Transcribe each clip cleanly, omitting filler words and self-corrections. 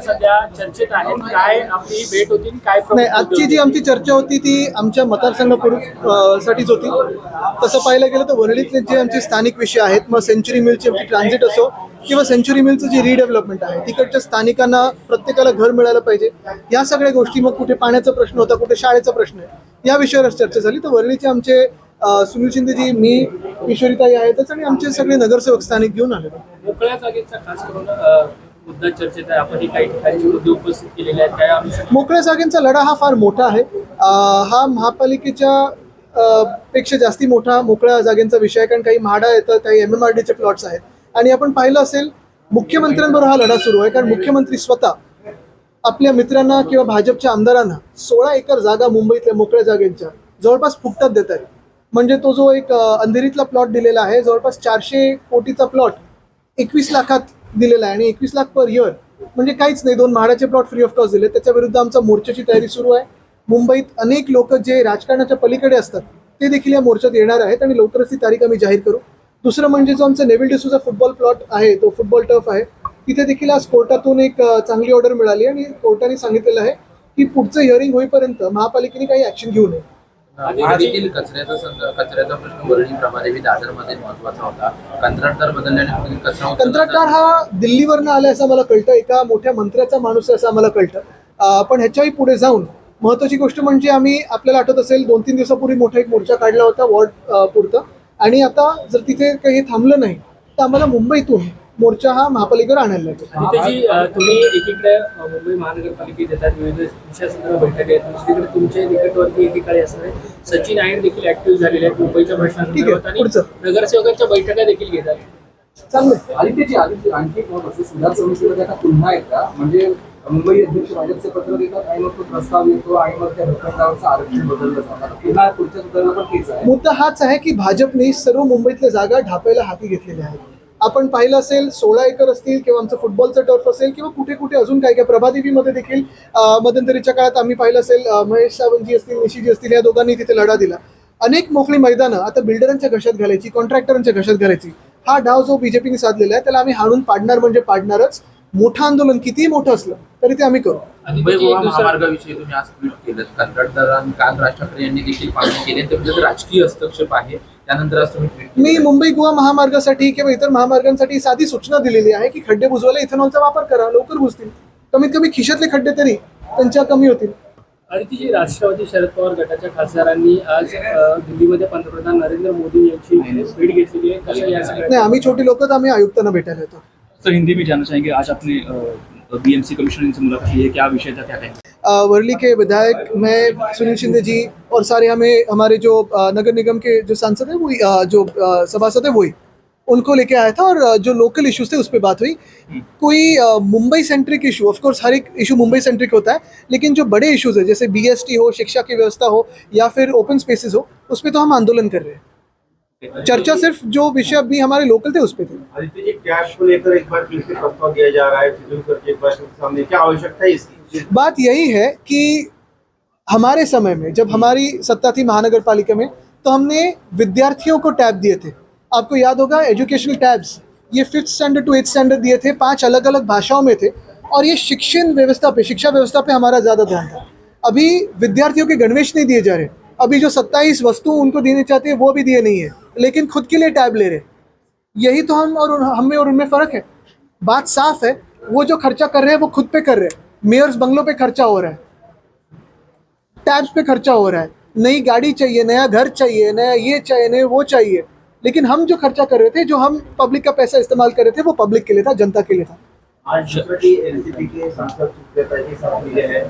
सध्या चर्चेत आहेत. काय आपली भेट होती, काय नाही, आजची जी आमची चर्चा होती ती आमच्या मतदारसंघ साठीच होती. तसं पाहायला गेलं तर वरळीतले जे आमचे स्थानिक विषय आहेत, मग सेंचुरी मिलची आमची ट्रान्झिट असो किंवा सेंचुरी मिलचं जी रिडेव्हलपमेंट आहे, तिकडच्या स्थानिकांना प्रत्येकाला घर मिळालं पाहिजे, या सगळ्या गोष्टी, मग कुठे पाण्याचा प्रश्न होता, कुठे शाळेचा प्रश्न आहे, या विषयावर चर्चा झाली. तर वरळीचे आमचे सुनील शिंदेजी, मी, किशोरीताई आहेतच आणि आमचे सगळे नगरसेवक स्थानिक घेऊन आले. मोकळ्या जागेचा खास करून मुद्दा चर्चेत आहे. आपण काही ठिकाणी मुद्दे उपस्थित केलेले आहेत. काय मोकळ्या जागेंचा लढा हा फार मोठा आहे. हा महापालिकेच्या पेक्षा जास्ती मोठा मोकळ्या जागेंचा विषय आहे, कारण काही म्हाडा येतं, काही MMRDचे प्लॉट्स आहेत. आणि आपण पाहिलं असेल, मुख्यमंत्र्यांबरोबर हा लढा सुरू आहे, कारण मुख्यमंत्री स्वतः आपल्या मित्रांना किंवा भाजपच्या आमदारांना 16 एकर जागा मुंबईतल्या मोकळ्या जागेंच्या जवळपास फुकटात देत आहेत. म्हणजे तो जो एक अंधेरीतला प्लॉट दिलेला आहे, जवळपास 400 कोटीचा प्लॉट 21 लाखात दिलेला आहे, आणि 21 लाख पर इयर म्हणजे काहीच नाही. 2 म्हाडाचे प्लॉट फ्री ऑफ कॉस्ट दिले. त्याच्या विरुद्ध आमचा मोर्चाची तयारी सुरू आहे. मुंबईत अनेक लोक जे राजकारणाच्या पलीकडे असतात ते देखील या मोर्चात येणार आहेत, आणि लवकरच ती तारीख आम्ही जाहीर करू. दुसरं म्हणजे जो आमचा नेव्हिल डिसूजा फुटबॉल प्लॉट आहे, तो फुटबॉल टर्फ आहे, तिथे देखील आज कोर्टातून एक चांगली ऑर्डर मिळाली, आणि कोर्टाने सांगितलेलं आहे की पुढचं हिअरिंग होईपर्यंत महापालिकेने काही ऍक्शन घेऊ नये. कचऱ्याचा प्रश्न वरळी प्रभादेवी दादरमध्ये महत्वाचा होता. कंत्राटदार बदलल्याने कंत्राटदार हा दिल्लीवरनं आला असं मला कळतं, एका मोठ्या मंत्र्याचा माणूस आहे असं आम्हाला कळतं. पण ह्याच्याही पुढे जाऊन महत्वाची गोष्ट म्हणजे आम्ही, आपल्याला आठवत असेल, 2-3 दिवसापूर्वी मोठा एक मोर्चा काढला होता वॉर्ड पुरतं, आणि आता जर तिथे काही थांबलं नाही तर आम्हाला मुंबईतून मोर्चा हा महापालिकेवर आणायला लागेल. त्याची तुम्ही एकीकडे मुंबई महानगरपालिकेत येतात, विविध विषयासंदर्भात बैठक आहेत, दुसरीकडे तुमच्या निकटवर्ती एकीकडे असणार आहे. सचिन आयर देखील ऍक्टिव्ह झालेले आहेत मुंबईच्या प्रश्नांसंदर्भात, आणि नगरसेवकांच्या बैठका देखील घेतात. चांगलं आदित्यची आणखी एक मत असं, सुधार समितीमध्ये आता पुन्हा एकदा म्हणजे मुंबई अध्यक्ष भाजपचे पत्र देतात आणि मग तो प्रस्ताव येतो आणि मग त्या भूखंडावरचं आरक्षण बदललं जातं. पुन्हा पुढच्या सुधारणा पण तेच आहे. मुद्दा हाच आहे की भाजपने सर्व मुंबईतल्या जागा ढापायला हाती घेतलेल्या आहेत. आपण पाहिलं असेल, 16 एकर असतील किंवा आमचं फुटबॉलचं टर्फ असेल किंवा कुठे कुठे अजून काय काय, प्रभादेवीमध्ये देखील मध्यंतरीच्या काळात आम्ही पाहिलं असेल, महेश सावंतजी असतील, निशीजी असतील, या दोघांनी तिथे लढा दिला. अनेक मोकळी मैदानं आता बिल्डरांच्या घशात घालायची, कॉन्ट्रॅक्टरांच्या घशात घालायची, हा डाव जो बीजेपीने साधलेला आहे त्याला आम्ही हाणून पाडणार म्हणजे पाडणारच. मोठं आंदोलन कितीही मोठं असलं तरी ते आम्ही करू. मुंबई गोवा महामार्गाविषयी तुम्ही आज ट्विट केलं. कंत्राटदारांनी काल राज ठाकरे यांनी देखील पाहणी केली, त्यामध्ये राजकीय हस्तक्षेप आहे. त्यानंतर आज तुम्ही मी मुंबई गोवा महामार्गासाठी किंवा इतर महामार्गांसाठी साधी सूचना दिलेली आहे की खड्डे बुजवायला इथेनॉलचा वापर करा, लवकर बुजतील. कमीत कमी खिशातले खड्डे तरी त्यांच्या कमी होतील. आणि ती जी राष्ट्रवादी शरद पवार गटाच्या खासदारांनी आज दिल्लीमध्ये पंतप्रधान नरेंद्र मोदी यांची भेट घेतलेली आहे. कसं या सगळ्या नाही, आम्ही छोटी लोकच आम्ही आयुक्तांना भेटायला येतो. सर, हिंदी में जानना चाहेंगे, आज आपने BMC कमिश्नर से मुलाकात की है, क्या विषय था, क्या कहेंगे? वर्ली के विधायक, मैं, सुनील शिंदे जी और सारे हमारे जो नगर निगम के जो सांसद हैं वही, जो सभासद है वही, उनको लेके आया था, और जो लोकल इश्यूज थे उस पर बात हुई. कोई Mumbai centric issue, of course हर एक इशू मुंबई सेंट्रिक होता है, लेकिन जो बड़े इश्यूज है जैसे BST हो, शिक्षा की व्यवस्था हो, या फिर ओपन स्पेसेस हो, उस पर तो हम आंदोलन कर रहे हैं. चर्चा सिर्फ जो विषय अभी हमारे लोकल थे उस पे थे. आदित्य जी, कैश को लेकर एक बार फिर से प्रस्ताव दिया जा रहा है, फिजूल खर्ची एक बार सामने, क्या आवश्यकता है इसकी? बात यही है कि हमारे समय में जब हमारी सत्ता थी महानगर पालिका में, तो हमने विद्यार्थियों को टैब दिए थे. आपको याद होगा, एजुकेशनल टैब्स, ये 5th standard to 8th standard दिए थे, 5 अलग अलग भाषाओं में थे, और ये शिक्षा व्यवस्था पे हमारा ज़्यादा ध्यान था. अभी विद्यार्थियों के गणवेश नहीं दिए जा रहे. अभी जो 27 वस्तु उनको देने चाहते हैं वो भी दिए नहीं है, लेकिन खुद के लिए टैब ले रहे. यही तो हम में और उनमें फ़र्क है. बात साफ है, वो जो खर्चा कर रहे हैं वो खुद पे कर रहे हैं. मेयर्स बंगलों पे खर्चा हो रहा है, टैब्स पे खर्चा हो रहा है, नई गाड़ी चाहिए, नया घर चाहिए, नया ये चाहिए, नया वो चाहिए. लेकिन हम जो खर्चा कर रहे थे, जो हम पब्लिक का पैसा इस्तेमाल कर रहे थे, वो पब्लिक के लिए था, जनता के लिए था. आज एनसीपी के सांसद सुखदेव के साथ मिले हैं,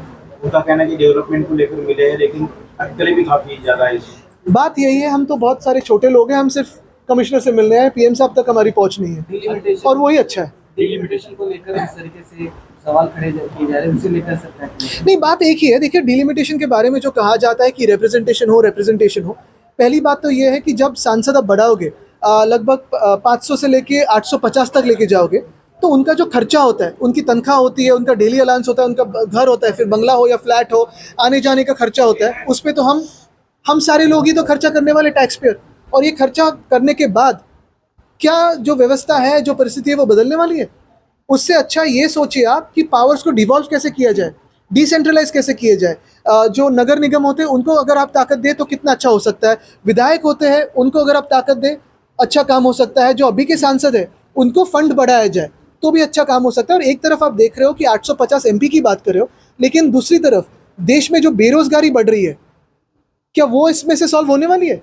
उनका कहना है कि डेवलपमेंट को लेकर मिले हैं, लेकिन अटकलें भी काफी ज्यादा है. बात यही है, हम तो बहुत सारे छोटे लोग हैं, हम सिर्फ कमिश्नर से मिलने आए, PM साहब तक हमारी पहुंच नहीं है, और वही अच्छा है. डिलिमिटेशन को लेकर इस तरीके से सवाल खड़े किए जा रहे हैं, उसे लेकर सकता है नहीं, बात एक ही है. देखिए, डिलिमिटेशन के बारे में जो कहा जाता है कि रिप्रेजेंटेशन हो, पहली बात तो ये है कि जब सांसद अब बढ़ाओगे, लगभग 500 से लेके 850 तक लेके जाओगे, तो उनका जो खर्चा होता है, उनकी तनख्वाह होती है, उनका डेली अलाउंस होता है, उनका घर होता है, फिर बंगला हो या फ्लैट हो, आने जाने का खर्चा होता है, उस पर तो हम सारे लोग ही तो खर्चा करने वाले टैक्स पेयर. और ये खर्चा करने के बाद क्या जो व्यवस्था है, जो परिस्थिति है, वो बदलने वाली है? उससे अच्छा ये सोचिए आप कि पावर्स को डिवॉल्व कैसे किया जाए, डिसेंट्रलाइज कैसे किए जाए। जो नगर निगम होते हैं उनको अगर आप ताकत दे तो कितना अच्छा हो सकता है, विधायक होते हैं उनको अगर आप ताकत दे अच्छा काम हो सकता है, जो अभी के सांसद है उनको फंड बढ़ाया जाए तो भी अच्छा काम हो सकता है। और एक तरफ आप देख रहे हो कि 850 MP की बात कर रहे हो, लेकिन दूसरी तरफ देश में जो बेरोजगारी बढ़ रही है, क्या वो इसमें से सॉल्व होने वाली है?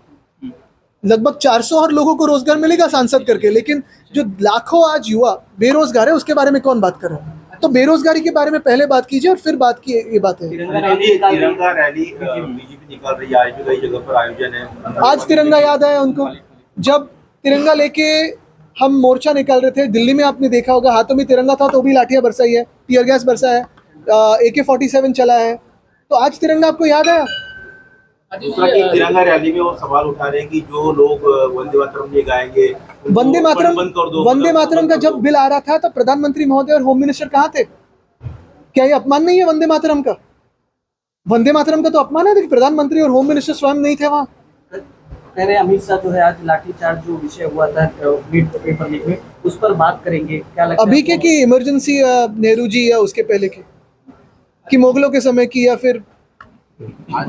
लगभग 400 और लोगों को रोजगार मिलेगा सांसद करके, लेकिन जो लाखों आज युवा बेरोजगार है उसके बारे में कौन बात कर रहा है? तो बेरोजगारी के बारे में पहले बात कीजिए और फिर बात की ये बात है। तिरंगा रैली बीजेपी निकाल रही है, आज भी कई जगह पर आयोजन है। आज तिरंगा याद आया उनको, जब तिरंगा लेके हम मोर्चा निकाल रहे थे दिल्ली में, आपने देखा होगा हाथों में तिरंगा था तो भी लाठियां बरसाई है, टीयर गैस बरसा है, AK-47 चला है, तो आज तिरंगा आपको याद आया? दूसरा कि तिरंगा रैली में वो सवाल उठा रहे हैं कि जो लोग वंदे मातरम ये गाएंगे वंदे मातरम, बंद कर दो, वंदे मातरम का जब बिल आ रहा था तो प्रधानमंत्री महोदय और होम मिनिस्टर कहाँ थे? क्या ये अपमान नहीं है वंदे मातरम का? वंदे मातरम का तो अपमान है कि प्रधानमंत्री और होम मिनिस्टर स्वयं नहीं थे वहाँ। कह रहे अमित शाह जो है आज लाठीचार्ज जो विषय हुआ था पेपर लीक में, उस पर बात करेंगे, क्या लगता है अभी के की इमरजेंसी नेहरू जी या उसके पहले की कि मुगलों के समय की या फिर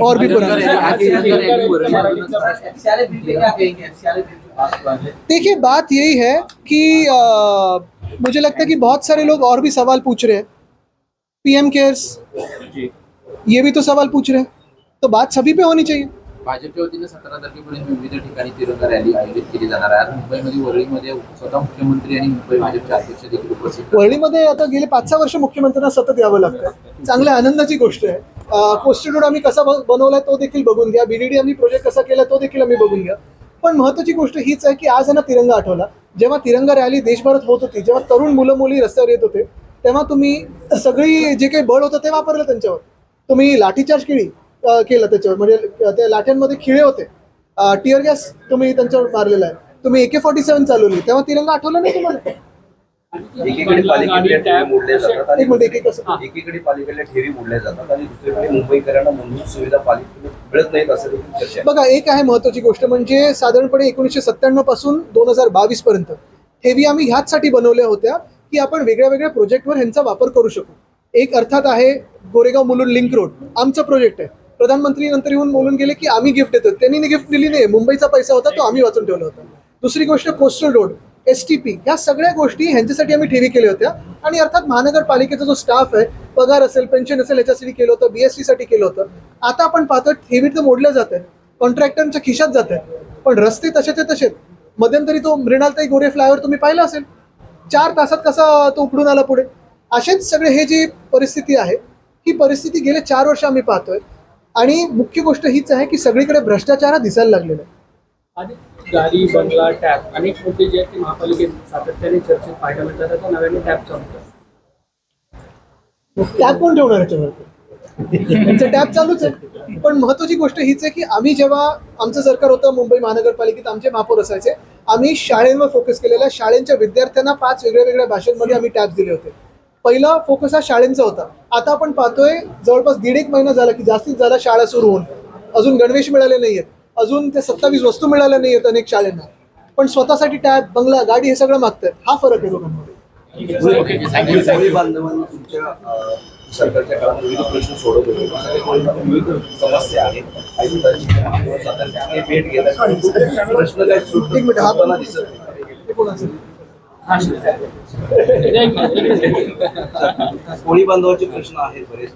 और भी पुरानी? देखिए बात यही है कि मुझे लगता है कि बहुत सारे लोग और भी सवाल पूछ रहे हैं, PM केयर्स ये भी तो सवाल पूछ रहे हैं, तो बात सभी पे होनी चाहिए। भाजपच्या वतीने 17 तारखेपर्यंत विविध ठिकाणी तिरंगा रॅली आयोजित केली जाणार आहे। आज मुंबईमध्ये वरळीमध्ये स्वतः मुख्यमंत्री आणि मुंबई भाजपचे अध्यक्ष देखील उपस्थित आहेत। वरळीमध्ये आता गेले 5-6 वर्ष मुख्यमंत्र्यांना सतत यावं लागतं, चांगल्या आनंदाची गोष्ट आहे। कोस्टल रोड आम्ही कसा बनवलाय तो देखील बघून घ्या, BDD आम्ही प्रोजेक्ट कसा केला तो देखील आम्ही बघून घ्या। पण महत्त्वाची गोष्ट हीच आहे की आज ना तिरंगा आठवला, जेव्हा तिरंगा रॅली देशभरात होत होती, जेव्हा तरुण मुलं मुली रस्त्यावर येत होते, तेव्हा तुम्ही सगळी जे काही बळ होतं ते वापरलं त्यांच्यावर, तुम्ही लाठीचार्ज केलं त्याच्यावर, म्हणजे त्या लाठ्यांमध्ये खिळे होते, टीयर गॅस तुम्ही त्यांच्यावर मारलेला आहे, तुम्ही AK-47 चालवली, तेव्हा तिरंगा आठवला नाही तुम्हाला? एकीकडे पालिकेतल्या ठेवी मोडल्या जातात आणि एक मिनिट, एक कसं एकीकडे पालिकेतल्या ठेवी मोडल्या जातात आणि दुसरीकडे मुंबईकरांना मूलभूत सुविधा पालिकेत मिळत नाहीत असं देखील चर्चा आहे। बघा, एक आहे महत्त्वाची गोष्ट म्हणजे साधारणपणे 1997 पासून 2022 पर्यंत ठेवी आम्ही ह्याचसाठी बनवल्या होत्या की आपण वेगळ्या वेगळ्या प्रोजेक्टवर ह्यांचा वापर करू शकू। एक अर्थात आहे गोरेगाव मुलुंड लिंक रोड, आमचा प्रोजेक्ट आहे, प्रधानमंत्री नंतर येऊन बोलून गेले की आम्ही गिफ्ट देतो, त्यांनी गिफ्ट दिली नाही, मुंबईचा पैसा होता तो आम्ही वाचून ठेवला होता। दुसरी गोष्ट कोस्टल रोड, STP, ह्या सगळ्या गोष्टी ह्यांच्यासाठी आम्ही ठेवी केल्या होत्या। आणि अर्थात महानगरपालिकेचा जो स्टाफ आहे, पगार असेल, पेन्शन असेल, याच्यासाठी केलं होतं, BST साठी केलं होतं। आता आपण पाहतो ठेवी तर मोडल्या जात आहेत, कॉन्ट्रॅक्टरच्या खिशात जात आहेत, पण रस्ते तसेचे तसेच। मध्यंतरी तो मृणालताई गोरे फ्लायओव्हर तुम्ही पाहिला असेल, 4 तासात कसा तो उकडून आला पुढे। असेच सगळे हे जी परिस्थिती आहे, ही परिस्थिती गेले 4 वर्ष आम्ही पाहतोय। आणि मुख्य गोष्ट हीच आहे की सगळीकडे भ्रष्टाचार दिसायला लागलेला आहे। आधी गाडी, बंगला, टॅप अनेक मुद्दे जे आहेत ते महापालिकेत सातत्याने चर्चेत पाहायला मिळतात, आता नव्याने टॅप चालू होतं। टॅप कोण ठेवणार याच्यावरती? त्यांचं टॅप चालूच आहे। पण महत्त्वाची गोष्ट हीच आहे की आम्ही जेव्हा आमचं सरकार होतं मुंबई महानगरपालिकेत, आमचे महापौर असायचे, आम्ही शाळेंवर फोकस केलेला, शाळेंच्या विद्यार्थ्यांना 5 वेगळ्या वेगळ्या भाषांमध्ये आम्ही टॅप्स दिले होते। पहिला फोकस हा शाळेंचा होता। आता आपण पाहतोय जवळपास 1.5 महिना झाला की जास्तीत झाला शाळा सुरू होऊन, अजून गणवेश मिळाले नाहीयेत, अजून ते 27 वस्तू मिळाल्या नाहीयेत अनेक शाळांना, पण स्वतःसाठी टॅब, बंगला, गाडी हे सगळं मागतात। हा फरक आहे दोघांमध्ये। कोळी बांधवांनी तुमच्या सरकारच्या काळात विविध प्रश्न सोडवत होते, विविध समस्या आहेत, भेट घेतात, प्रश्न काय सुटताना दिसत नाही। कोळी बांधवाचे प्रश्न आहेत बरेच।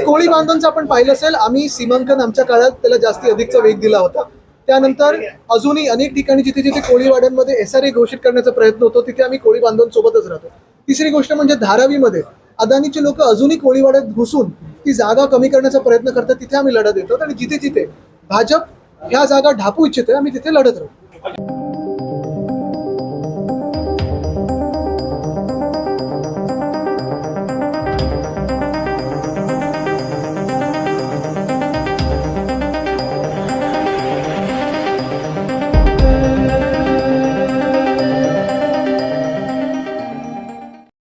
कोळी बांधवांचं आपण पाहिलं असेल, आम्ही सीमांकन आमच्या काळात त्याला जास्ती अधिकचा वेग दिला होता। त्यानंतर अजूनही अनेक ठिकाणी जिथे जिथे कोळीवाड्यांमध्ये SRA घोषित करण्याचा प्रयत्न होतो, तिथे आम्ही कोळी बांधवांसोबतच राहतो। तिसरी गोष्ट म्हणजे धारावीमध्ये अदानीचे लोक अजूनही कोळीवाड्यात घुसून ती जागा कमी करण्याचा प्रयत्न करतात, तिथे आम्ही लढत देतो। आणि जिथे जिथे भाजप ह्या जागा ढापू इच्छिते आम्ही तिथे लढत राहतो।